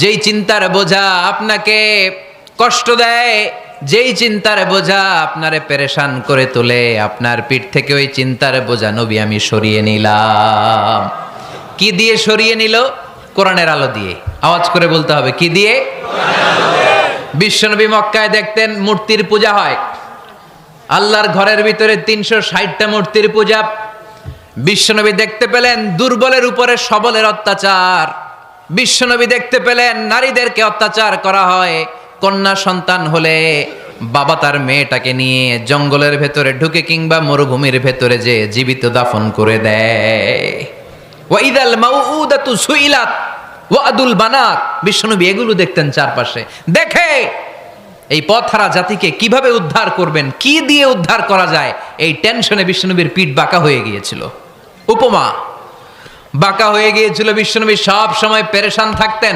যেই চিন্তার বোঝা আপনাকে কষ্ট দেয়, যেই চিন্তার বোঝা আপনারে পেরেশান করে তোলে, আপনার পিঠ থেকে ওই চিন্তার বোঝা নবী আমি সরিয়ে নিলাম। কি দিয়ে সরিয়ে নিল? কোরআনের আলো দিয়ে। আওয়াজ করে বলতে হবে, কি দিয়ে? বিশ্বনবী মক্কায় দেখতেন মূর্তির পূজা হয়, আল্লাহর ঘরের ভিতরে 360টা মূর্তির পূজা। বিশ্বনবী দেখতে পেলেন দুর্বলের উপরে সবলের অত্যাচার। বিশ্বনবী দেখতে পেলেন নারীদেরকে অত্যাচার করা হয়। কন্যা সন্তান হলে বাবা তার মেয়েটাকে নিয়ে জঙ্গলের ভেতরে ঢুকে কিংবা মরুভূমির ভেতরে যে জীবিত দাফন করে দেয়। ওয়াইদাল মাউউদাতু সুইলাত ওয়াদুল বানাত। বিশ্বনবী এগুলো দেখতেন চারপাশে। দেখে এই পথহারা জাতিকে কিভাবে উদ্ধার করবেন, কি দিয়ে উদ্ধার করা যায়, এই টেনশনে বিশ্বনবীর পিঠ বাঁকা হয়ে গিয়েছিল। উপমা, বাঁকা হয়ে গিয়েছিল। বিশ্বনবী সব সময় পেরেশান থাকতেন।